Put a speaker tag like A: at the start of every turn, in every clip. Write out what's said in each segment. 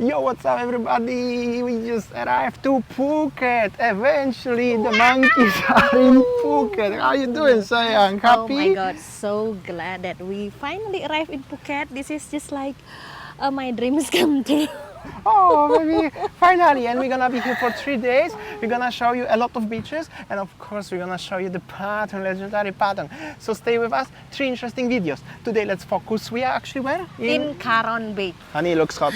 A: Yo, what's up everybody? We just arrived to Phuket. Eventually, the monkeys are in Phuket. How you doing, sayang? Happy?
B: Oh my god, so glad that we finally arrived in Phuket. This is just like my dreams come true.
A: Oh, baby, finally. And we're gonna be here for 3 days. We're gonna show you a lot of beaches. And of course, we're gonna show you the pattern, legendary pattern. So stay with us. 3 interesting videos. Today, let's focus. We are actually where?
B: In Karon Beach.
A: Honey, looks hot.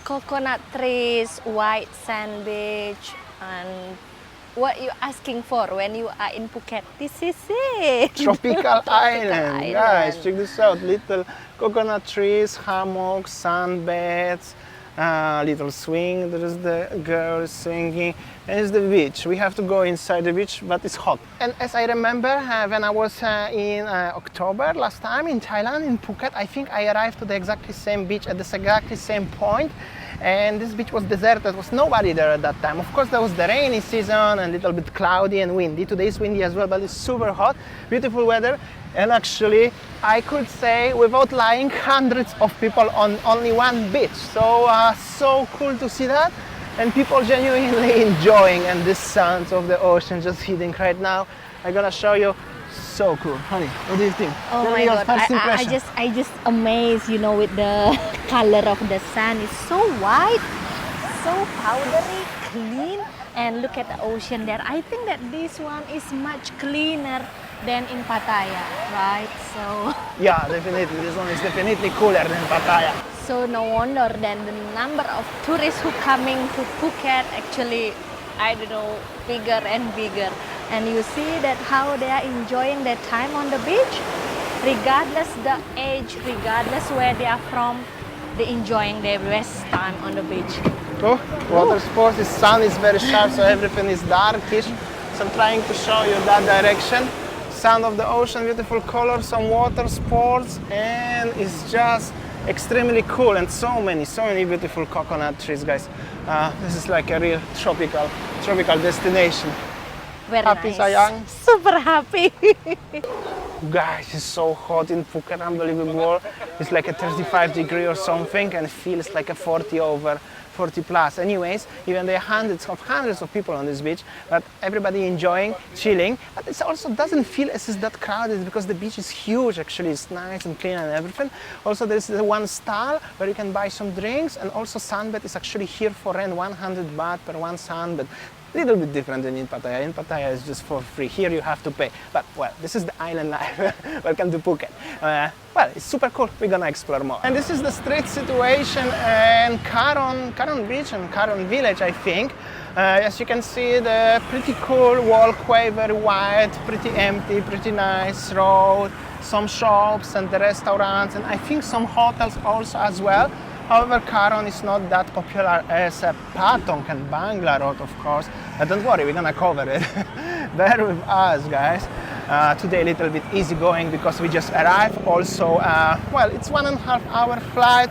B: Coconut trees, white sand beach, and what you asking for when you are in Phuket? This is it.
A: Tropical island. Guys,
B: island.
A: check this out. Little coconut trees, hammocks, sunbeds, little swing. There is the girl swinging. And it's the beach. We have to go inside the beach, but it's hot. And as I remember, when I was in October last time in Thailand, in Phuket, I think I arrived to the exactly same beach at the exactly same point. And this beach was deserted, there was nobody there at that time. Of course, there was the rainy season and a little bit cloudy and windy. Today is windy as well, but it's super hot, beautiful weather. And actually, I could say, without lying, hundreds of people on only one beach. So, so cool to see that. And people genuinely enjoying, and the sounds of the ocean just hitting right now. I'm gonna show you. So cool. Honey, what do you think?
B: Oh
A: Tell
B: my
A: me your
B: god,
A: first
B: I just amazed, you know, with the color of the sand. It's so white, so powdery, clean, and look at the ocean there. I think that this one is much cleaner than in Pattaya, right? So
A: Yeah, definitely. This one is definitely cooler than Pattaya.
B: so no wonder then the number of tourists who coming to Phuket actually, I don't know, bigger and bigger. And you see that how they are enjoying their time on the beach, regardless the age, regardless where they are from, they enjoying their best time on the beach.
A: Oh, water sports, the sun is very sharp, so everything is darkish. So I'm trying to show you that direction. Sound of the ocean, beautiful colors, some water sports, and it's just extremely cool. And so many beautiful coconut trees, guys. This is like a real tropical destination.
B: Very
A: Happy,
B: nice.
A: sayang?
B: Super happy.
A: Guys, it's so hot in Phuket, unbelievable. It's like a 35 degree or something, and it feels like a 40 plus. Anyways, even there are hundreds of people on this beach, but everybody enjoying, chilling. But it also doesn't feel as it's that crowded because the beach is huge. Actually, it's nice and clean and everything. Also, there's the one stall where you can buy some drinks, and also sunbed is actually here for rent, 100 baht per one sunbed. Little bit different than in Pattaya. In Pattaya is just for free. Here you have to pay. But well, this is the island life. Welcome to Phuket. Well, it's super cool. We're gonna explore more. And this is the street situation in Karon Beach and Karon Village, I think. As you can see, the pretty cool walkway, very wide, pretty empty, pretty nice road. Some shops and the restaurants, and I think some hotels also as well. However, Karon is not that popular as Patong and Bangla Road, of course. But don't worry, we're gonna cover it. Bear with us, guys. Today a little bit easy going because we just arrived. Also, well, it's 1.5 hour flight.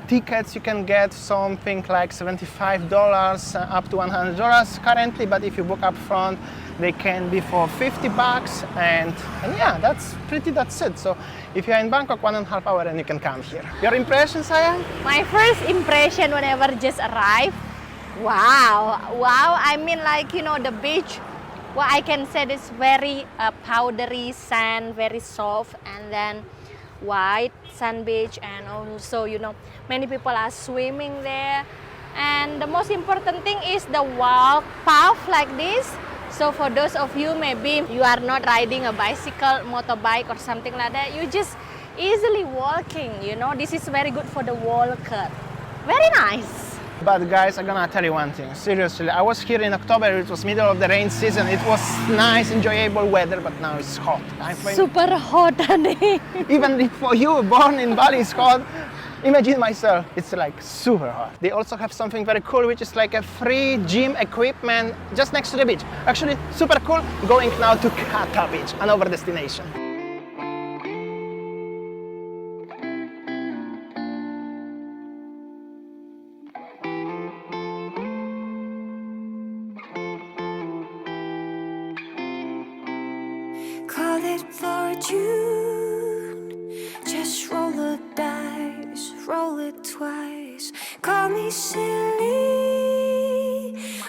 A: Tickets you can get something like $75 up to $100 currently, but if you book up front, they can be for 50 bucks, and yeah, that's it. So if you're in Bangkok, 1.5 hour and you can come here. Your impression, sayang?
B: My first impression whenever just arrived, wow. I mean, like, you know, the beach, well, I can say it's very powdery sand, very soft, and then white sand beach, and also, you know, many people are swimming there. And the most important thing is the walk path like this. So for those of you, maybe you are not riding a bicycle, motorbike or something like that, you just easily walking, you know. This is very good for the walker. Very nice.
A: But guys, I'm gonna tell you one thing, seriously. I was here in October, it was middle of the rain season. It was nice, enjoyable weather, but now it's hot.
B: Super hot, honey.
A: Even if for you, born in Bali, it's hot. Imagine myself, it's like super hot. They also have something very cool, which is like a free gym equipment just next to the beach. Actually, super cool. Going now to Kata Beach, another destination.
C: Call it fortune, just roll the dice, roll it twice. Call me silly,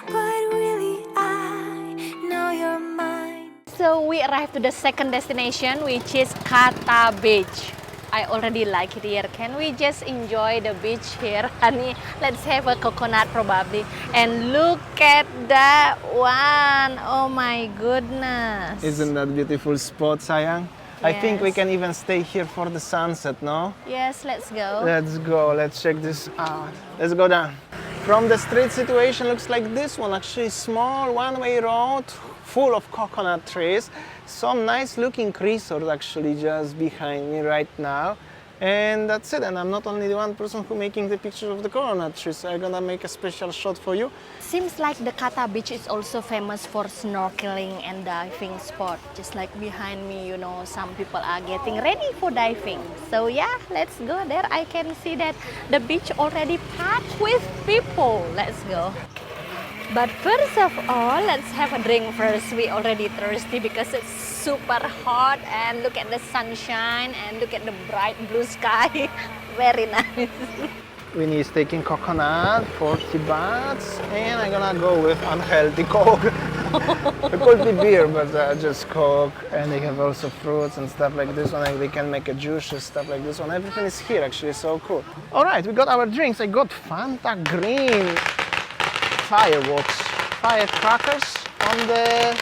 C: but really I know you're mine.
B: So we arrived to the second destination, which is Kata Beach. I already like it here. Can we just enjoy the beach here, honey? Let's have a coconut probably. And look at that one. Oh my goodness.
A: Isn't that beautiful spot, sayang? I think we
B: Yes.
A: can even stay here for the sunset, no?
B: Yes, let's go.
A: Let's go, let's check this out. Let's go down. From the street situation looks like this one, actually small one-way road full of coconut trees. Some nice looking resort actually just behind me right now. And that's it, and I'm not only the one person who making the picture of the coconut trees. I'm gonna make a special shot for you.
B: Seems like the Kata Beach is also famous for snorkeling and diving spot. Just like behind me, you know, some people are getting ready for diving. So yeah, let's go there. I can see that the beach already packed with people. Let's go. But first of all, let's have a drink first. We already thirsty because it's super hot, and look at the sunshine and look at the bright blue sky. Very nice.
A: Winnie is taking coconut, 40 bahts, and I'm gonna go with unhealthy Coke. It could be beer, but just Coke. And they have also fruits and stuff like this one. They can make a juice and stuff like this one. Everything is here actually, so cool. All right, we got our drinks. I got Fanta Green, fireworks, firecrackers on the,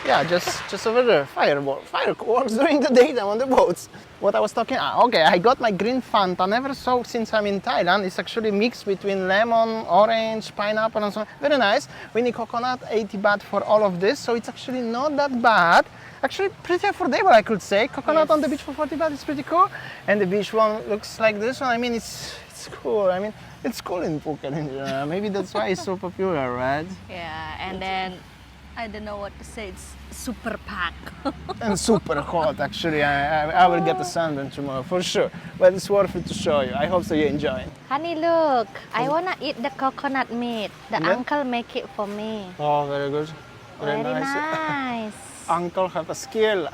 A: yeah, just over there, fireworks during the daytime on the boats. What I was talking, okay, I got my green Fanta, never saw since I'm in Thailand. It's actually mixed between lemon, orange, pineapple and so on. Very nice. Winnie coconut, 80 baht for all of this, so it's actually not that bad. Actually pretty affordable, I could say. Coconut
B: Yes.
A: on the beach for 40 baht is pretty cool. And the beach one looks like this one. I mean, it's cool. I mean, it's cool in Phuket in general. Maybe that's why it's so popular, right?
B: Yeah, and then I don't know what to say. It's super packed.
A: And super hot, actually. I will get a sunburn tomorrow for sure. But it's worth it to show you. I hope so you enjoy.
B: Honey, look, I wanna eat the coconut meat. The
A: Yeah?
B: uncle make it for me.
A: Oh, very good.
B: Very nice.
A: Uncle have a skill.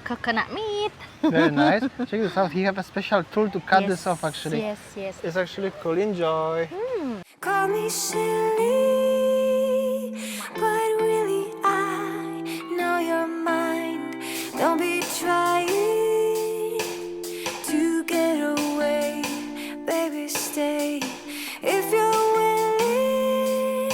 B: Coconut meat.
A: Very nice. Check this out. He have a special tool to cut this off, actually.
B: Yes, yes.
A: It's actually cool. Enjoy.
C: Call me silly, but really I know you're mine. Don't be trying to get away, baby, stay. If you're willing,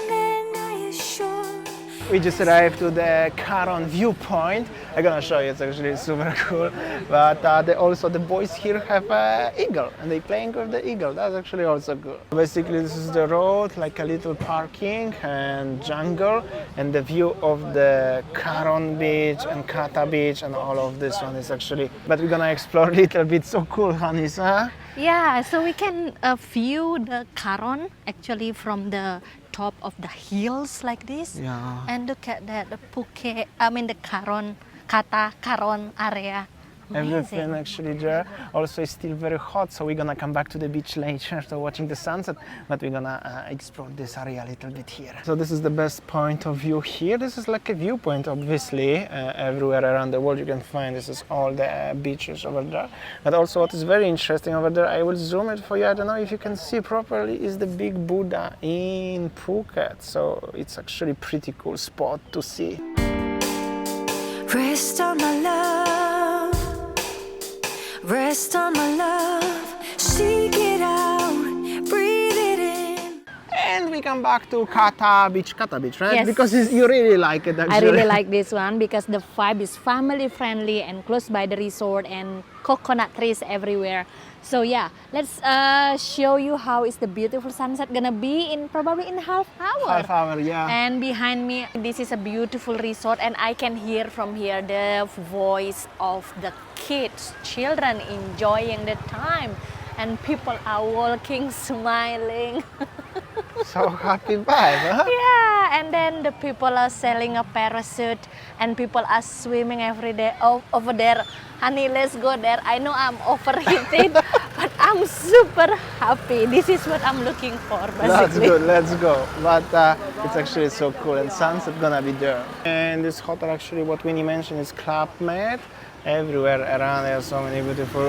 C: then I assure.
A: We just arrived to the Karon Viewpoint. I'm gonna show you. It's actually super cool. But the boys here have an eagle, and they playing with the eagle. That's actually also cool. Basically, this is the road, like a little parking and jungle, and the view of the Karon Beach and Kata Beach and all of this one is actually. But we're gonna explore a little bit. So cool, honeys, huh?
B: Yeah, so we can view the Karon actually from the top of the hills like this.
A: Yeah.
B: And look at that, the Phuket, the Karon area.
A: Everything
B: Amazing.
A: actually there. Also, it's still very hot, so we're gonna come back to the beach later, so watching the sunset. But we're gonna explore this area a little bit here. So this is the best point of view here. This is like a viewpoint, obviously. Everywhere around the world you can find this is all the beaches over there. But also, what is very interesting over there, I will zoom it for you. I don't know if you can see properly, is the big Buddha in Phuket. So it's actually pretty cool spot to see.
C: Rest on my love, rest on my love, seek it out, breathe it in.
A: And we come back to Kata Beach, right?
B: Yes.
A: Because you really like it actually.
B: I really like this one because the vibe is family friendly and close by the resort and coconut trees everywhere. So yeah, let's show you how is the beautiful sunset gonna be in probably in half hour.
A: Half hour, yeah.
B: And behind me, this is a beautiful resort, and I can hear from here the voice of the kids, children enjoying the time, and people are walking, smiling.
A: So happy vibe, huh?
B: Yeah, and then the people are selling a parachute, and people are swimming every day over there. Honey, let's go there. I know I'm overheated, but I'm super happy. This is what I'm looking for, basically.
A: That's good, let's go. But it's actually so cool, and sunset gonna be there. And this hotel actually, what Winnie mentioned, is Club Med. everywhere around. There are so many beautiful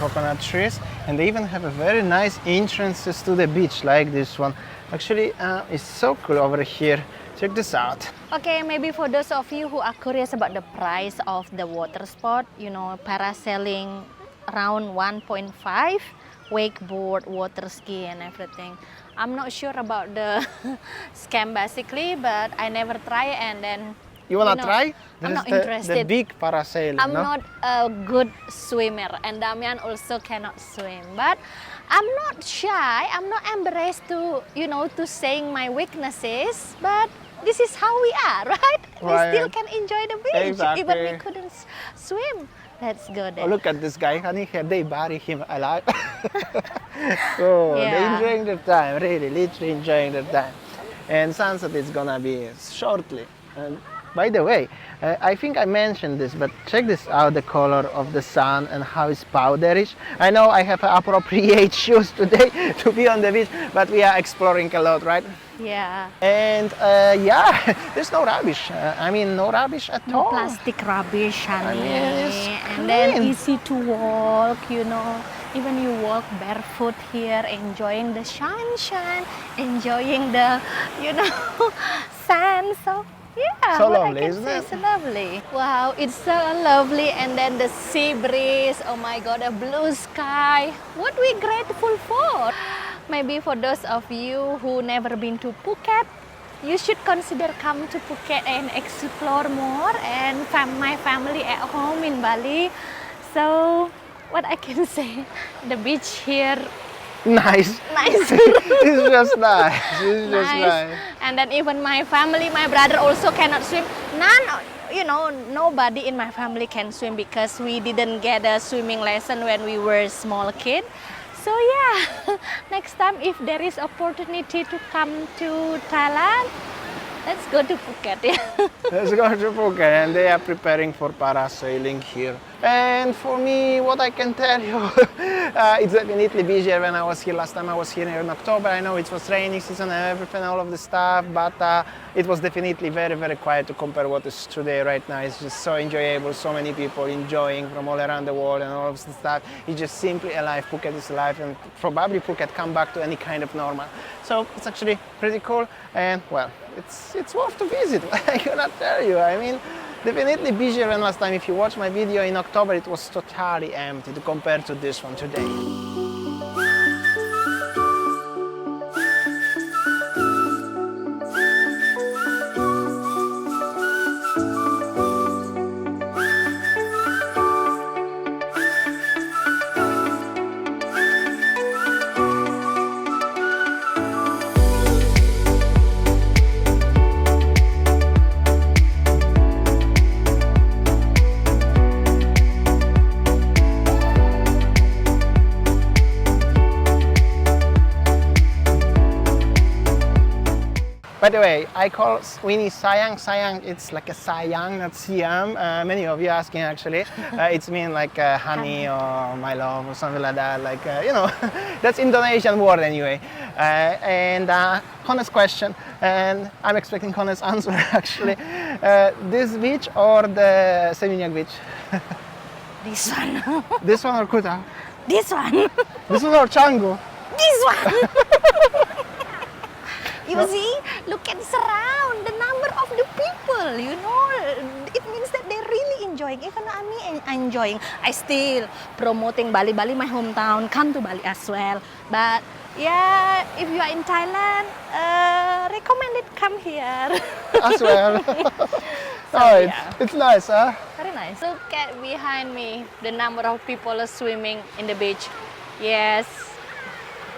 A: coconut trees, and they even have a very nice entrances to the beach like this one. Actually, it's so cool over here. Check this out.
B: Okay, maybe for those of you who are curious about the price of the water sport, you know, parasailing around 1.5, wakeboard, water ski and everything. I'm not sure about the scam basically, but I never try, and then
A: You wanna
B: know,
A: try?
B: I'm not
A: The
B: interested.
A: big parasailing,
B: I'm
A: no?
B: not a good swimmer, and Damian also cannot swim. But I'm not shy. I'm not embarrassed to, you know, to saying my weaknesses. But this is how we are, right? We
A: Right.
B: still can enjoy the beach, even we
A: Exactly.
B: couldn't swim. Let's go
A: Oh,
B: there.
A: look at this guy, honey. They bury him alive. Oh, they're
B: Yeah.
A: enjoying their time, really, literally enjoying their time. And sunset is gonna be shortly. And by the way, I think I mentioned this, but check this out, the color of the sun and how it's powderish. I know I have appropriate shoes today to be on the beach, but we are exploring a lot, right?
B: Yeah.
A: And yeah, there's no rubbish. I mean, no rubbish at
B: No
A: all.
B: plastic rubbish, honey.
A: it's
B: And then
A: clean.
B: easy to walk, you know. Even you walk barefoot here, enjoying the sunshine, enjoying the, you know, sand. So yeah,
A: So
B: what
A: lovely,
B: I can
A: isn't
B: say,
A: it?
B: it's lovely. Wow, it's so lovely. And then the sea breeze. Oh my God, a blue sky. What we grateful for. Maybe for those of you who never been to Phuket, you should consider come to Phuket and explore more, and my family at home in Bali. So what I can say, the beach here
A: Nice.
B: nice.
A: It's just nice. It's just
B: Nice.
A: nice.
B: And then even my family, my brother also cannot swim. You know, nobody in my family can swim because we didn't get a swimming lesson when we were small kid. So yeah, next time if there is opportunity to come to Thailand, let's go to Phuket. Yeah.
A: Let's go to Phuket, and they are preparing for parasailing here. And for me, what I can tell you, it's definitely busier when I was here last time. I was here in October. I know it was raining season and everything, all of the stuff, but it was definitely very, very quiet to compare what is today right now. It's just so enjoyable, so many people enjoying from all around the world and all of the stuff. It's just simply alive. Phuket is alive, and probably Phuket come back to any kind of normal. So it's actually pretty cool, and well, it's worth to visit. I cannot tell you. I mean, definitely busier than last time. If you watch my video in October, it was totally empty compared to this one today. By the way, I call Winny sayang. Sayang, it's like a sayang, not siam. Many of you asking actually. It's mean like honey or my love or something like that. Like, you know, that's Indonesian word anyway. And honest question, and I'm expecting honest answer actually. This beach or the Seminyak beach?
B: This one.
A: This one or Kuta?
B: This one.
A: This one or Canggu?
B: This one. You see, look at surround the number of the people, you know, it means that they're really enjoying. Even I'm enjoying. I still promoting Bali, my hometown. Come to Bali as well. But yeah, if you are in Thailand, recommended come here.
A: As well.
B: So,
A: Oh,
B: yeah.
A: it's nice, huh?
B: Very nice. Look at behind me, the number of people are swimming in the beach. Yes,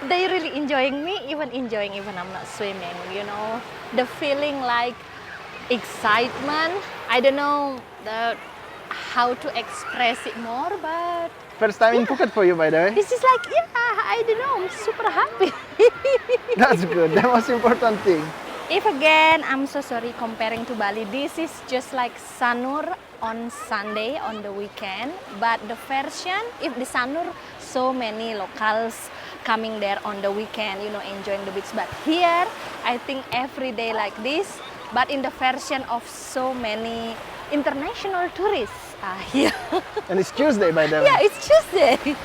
B: they really enjoying me, even I'm not swimming, you know. The feeling like excitement. I don't know how to express it more, but
A: First time in Phuket for you, by the way.
B: this is like, yeah, I don't know, I'm super happy.
A: That's good. The most important thing.
B: If again, I'm so sorry comparing to Bali, this is just like Sanur on Sunday on the weekend, but the version, if the Sanur, so many locals coming there on the weekend, you know, enjoying the beach. But here, I think every day like this, but in the version of so many international tourists Yeah.
A: And it's Tuesday by the way.
B: Yeah, it's Tuesday.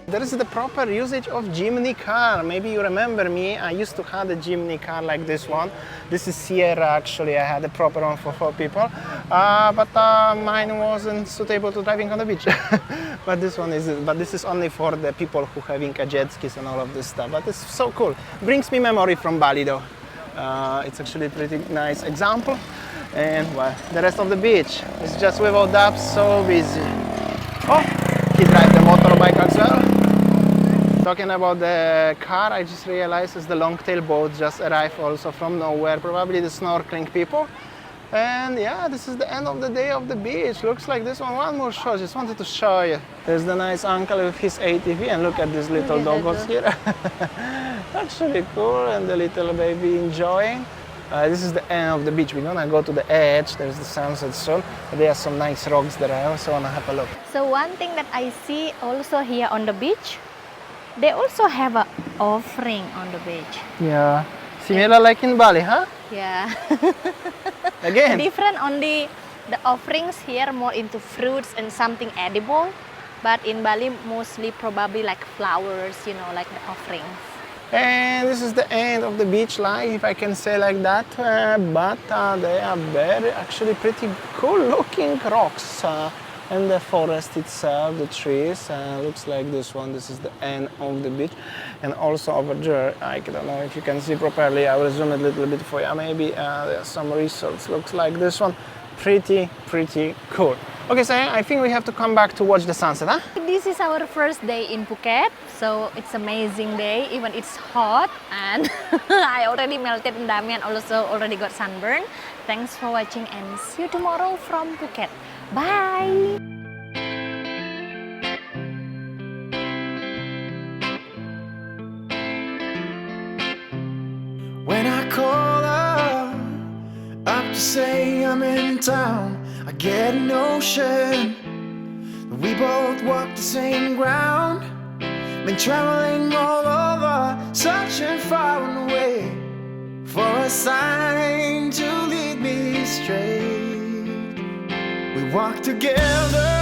A: There is the proper usage of Jimny car. Maybe you remember me, I used to have a Jimny car like this one. This is Sierra actually, I had a proper one for 4 people. But mine wasn't suitable to driving on the beach. But this is only for the people who having a jet skis and all of this stuff. But it's so cool. Brings me memory from Bali though. It's actually a pretty nice example. And well, the rest of the beach is just without doubt so busy. Oh, he drives the motorbike as well. Talking about the car, I just realized as the long-tail boat just arrived also from nowhere, probably the snorkeling people. And yeah, this is the end of the day of the beach. Looks like this one more shot, just wanted to show you. There's the nice uncle with his ATV and look at these little doggos here. Actually cool, and the little baby enjoying. This is the end of the beach. We're gonna go to the edge. There's the sunset soon. There are some nice rocks there. I also wanna have a look.
B: So one thing that I see also here on the beach, they also have an offering on the beach.
A: Yeah, similar like in Bali, huh?
B: Yeah.
A: Again.
B: Different only the offerings here more into fruits and something edible, but in Bali mostly probably like flowers, you know, like the offerings.
A: And this is the end of the beach life, if I can say like that. But they are very, actually pretty cool looking rocks. And the forest itself, the trees, looks like this one. This is the end of the beach. And also over there, I don't know if you can see properly, I will zoom it a little bit for you. Maybe there are some resorts, looks like this one. Pretty cool. Okay, so I think we have to come back to watch the sunset, huh?
B: This is our first day in Phuket, so it's amazing day, even it's hot, and I already melted and Damian also already got sunburn. Thanks for watching and see you tomorrow from Phuket. Bye!
D: When I call her up to say I'm in town, I get a notion that we both walk the same ground. Been traveling all over, searching far and away for a sign to lead me straight. We walk together